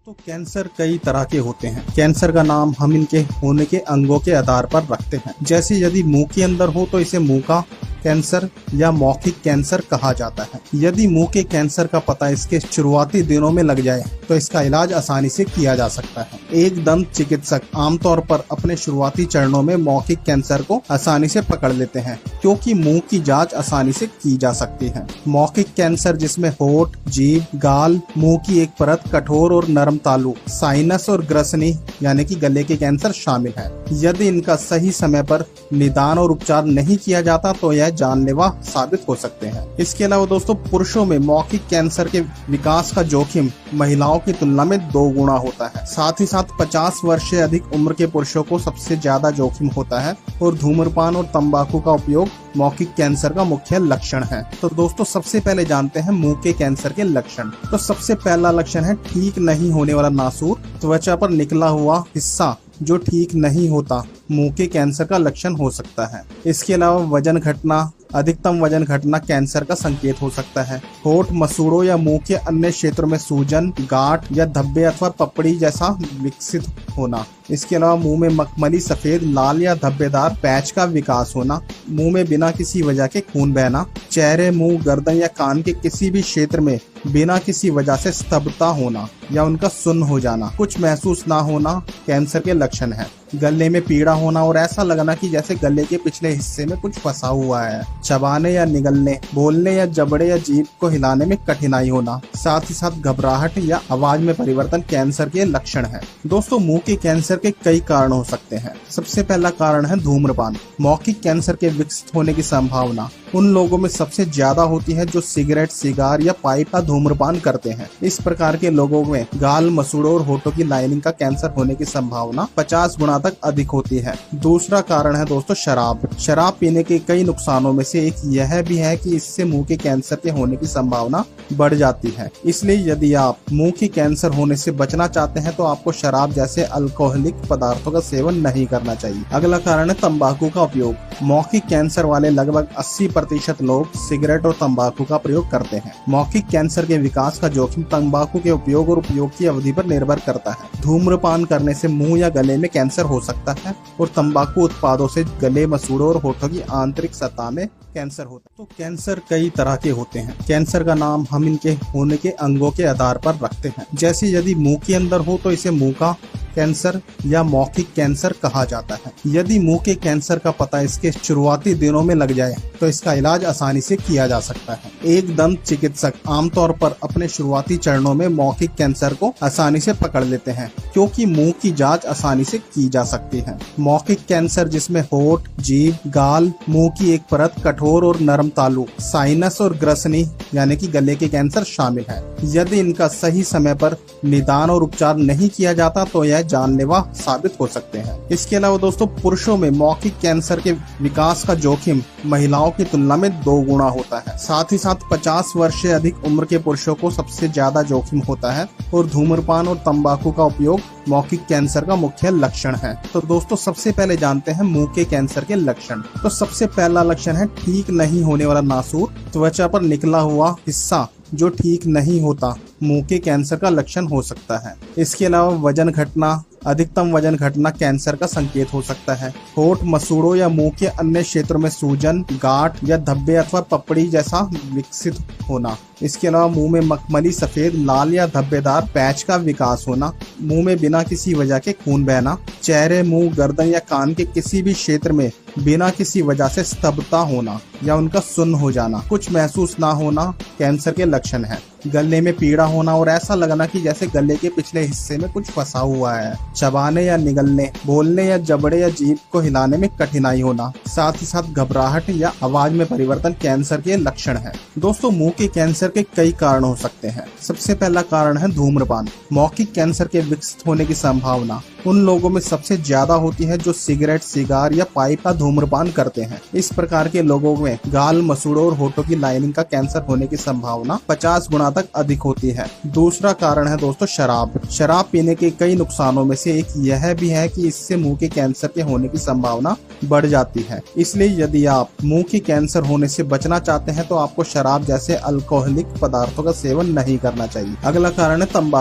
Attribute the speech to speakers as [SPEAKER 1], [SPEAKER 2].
[SPEAKER 1] तो कैंसर कई तरह के होते हैं। कैंसर का नाम हम इनके होने के अंगों के आधार पर रखते हैं। जैसे यदि मुंह के अंदर हो तो इसे मुंह का कैंसर या मौखिक कैंसर कहा जाता है। यदि मुंह के कैंसर का पता इसके शुरुआती दिनों में लग जाए तो इसका इलाज आसानी से किया जा सकता है। एक दंत चिकित्सक आमतौर पर अपने शुरुआती चरणों में मौखिक कैंसर को आसानी से पकड़ लेते हैं, क्योंकि मुंह की जांच आसानी से की जा सकती है। मौखिक कैंसर जिसमें होठ, जीभ, गाल, मुंह की एक परत, कठोर और नरम तालु, साइनस और ग्रसनी यानी कि गले के कैंसर शामिल है। यदि इनका सही समय पर निदान और उपचार नहीं किया जाता तो यह जानलेवा साबित हो सकते हैं। इसके अलावा दोस्तों, पुरुषों में मौखिक कैंसर के विकास का जोखिम महिलाओं की तुलना में 2 गुना होता है। साथ ही साथ 50 वर्ष से अधिक उम्र के पुरुषों को सबसे ज्यादा जोखिम होता है और धूम्रपान और तंबाकू का उपयोग मौखिक कैंसर का मुख्य लक्षण है। तो दोस्तों, सबसे पहले जानते हैं मुंह के कैंसर के लक्षण। तो सबसे पहला लक्षण है ठीक नहीं होने वाला नासूर, त्वचा पर निकला हुआ हिस्सा जो ठीक नहीं होता, मुंह के कैंसर का लक्षण हो सकता है। इसके अलावा वजन घटना, अधिकतम वजन घटना कैंसर का संकेत हो सकता है। होठ, मसूड़ों या मुंह के अन्य क्षेत्रों में सूजन, गांठ या धब्बे अथवा पपड़ी जैसा विकसित होना। इसके अलावा मुंह में मखमली, सफेद, लाल या धब्बेदार पैच का विकास होना। मुंह में बिना किसी वजह के खून बहना। चेहरे, मुंह, गर्दन या कान के किसी भी क्षेत्र में बिना किसी वजह से स्तब्धता होना या उनका सुन्न हो जाना। कुछ महसूस ना होना कैंसर के लक्षण है। गले में पीड़ा होना और ऐसा लगना कि जैसे गले के पिछले हिस्से में कुछ फंसा हुआ है। चबाने या निगलने, बोलने या जबड़े या जीभ को हिलाने में कठिनाई होना। साथ ही साथ घबराहट या आवाज में परिवर्तन कैंसर के लक्षण है। दोस्तों, मुंह के कैंसर के कई कारण हो सकते हैं। सबसे पहला कारण है धूम्रपान। मौखिक कैंसर के विकसित होने की संभावना उन लोगों में सबसे ज्यादा होती है जो सिगरेट, सिगार या पाइप का धूम्रपान करते हैं। इस प्रकार के लोगों में गाल, मसूड़ों और होठों की लाइनिंग का कैंसर होने की संभावना 50 गुना तक अधिक होती है। दूसरा कारण है दोस्तों शराब। शराब पीने के कई नुकसानों में से एक यह भी है कि इससे मुंह के कैंसर के होने की संभावना बढ़ जाती है। इसलिए यदि आप मुंह के कैंसर होने से बचना चाहते हैं तो आपको शराब जैसे अल्कोहलिक पदार्थों का सेवन नहीं करना चाहिए। अगला कारण है तंबाकू का उपयोग। मौखिक कैंसर वाले लगभग 80% लोग सिगरेट और तंबाकू का प्रयोग करते हैं। मौखिक कैंसर के विकास का जोखिम तंबाकू के उपयोग और उपयोग की अवधि पर निर्भर करता है। धूम्रपान करने से मुंह या गले में कैंसर हो सकता है और तंबाकू उत्पादों से गले, मसूड़ों और होठों की आंतरिक सतह में कैंसर होता है। तो कैंसर कई तरह के होते हैं। कैंसर का नाम हम इनके होने के अंगों के आधार पर रखते हैं। जैसे यदि मुंह के अंदर हो तो इसे मुंह का कैंसर या मौखिक कैंसर कहा जाता है। यदि मुंह के कैंसर का पता इसके शुरुआती दिनों में लग जाए तो इसका इलाज आसानी से किया जा सकता है। एक दंत चिकित्सक आमतौर पर अपने शुरुआती चरणों में मौखिक कैंसर को आसानी से पकड़ लेते हैं, क्योंकि मुंह की जांच आसानी से की जा सकती है। मौखिक कैंसर जिसमें होठ, जीभ, गाल, मुंह की एक परत, कठोर और नरम तालु, साइनस और ग्रसनी यानी कि गले के कैंसर शामिल है। यदि इनका सही समय पर निदान और उपचार नहीं किया जाता तो यह जानलेवा साबित हो सकते हैं। इसके अलावा दोस्तों, पुरुषों में मौखिक कैंसर के विकास का जोखिम महिलाओं की तुलना में 2 गुना होता है। साथ ही साथ 50 वर्ष से अधिक उम्र के पुरुषों को सबसे ज्यादा जोखिम होता है और धूम्रपान और तंबाकू का उपयोग मौखिक कैंसर का मुख्य लक्षण है। तो दोस्तों, सबसे पहले जानते हैं मुंह के कैंसर के लक्षण। तो सबसे पहला लक्षण है ठीक नहीं होने वाला नासूर, त्वचा पर निकला हुआ हिस्सा जो ठीक नहीं होता, मुंह के कैंसर का लक्षण हो सकता है। इसके अलावा वजन घटना, अधिकतम वजन घटना कैंसर का संकेत हो सकता है। होठ, मसूड़ों या मुंह के अन्य क्षेत्रों में सूजन, गांठ या धब्बे अथवा पपड़ी जैसा विकसित होना। इसके अलावा मुंह में मखमली, सफेद, लाल या धब्बेदार पैच का विकास होना। मुंह में बिना किसी वजह के खून बहना। चेहरे, मुंह, गर्दन या कान के किसी भी क्षेत्र में बिना किसी वजह से स्तब्धता होना या उनका सुन्न हो जाना। कुछ महसूस ना होना कैंसर के लक्षण है। गले में पीड़ा होना और ऐसा लगना कि जैसे गले के पिछले हिस्से में कुछ फंसा हुआ है। चबाने या निगलने, बोलने या जबड़े या जीभ को हिलाने में कठिनाई होना। साथ ही साथ घबराहट या आवाज में परिवर्तन कैंसर के लक्षण है। दोस्तों, मुंह के कैंसर के कई कारण हो सकते हैं। सबसे पहला कारण है धूम्रपान। मौखिक कैंसर के विकसित होने की संभावना उन लोगों में सबसे ज्यादा होती है जो सिगरेट, सिगार या पाइप का धूम्रपान करते हैं। इस प्रकार के लोगों में गाल, मसूड़ों और होठों की लाइनिंग का कैंसर होने की संभावना 50 गुना तक अधिक होती है। दूसरा कारण है दोस्तों शराब। शराब पीने के कई नुकसानों में से एक यह भी है कि इससे मुंह के कैंसर के होने की संभावना बढ़ जाती है। इसलिए यदि आप मुंह के कैंसर होने से बचना चाहते हैं तो आपको शराब जैसे अल्कोहलिक पदार्थों का सेवन नहीं करना चाहिए। अगला कारण है तंबाकू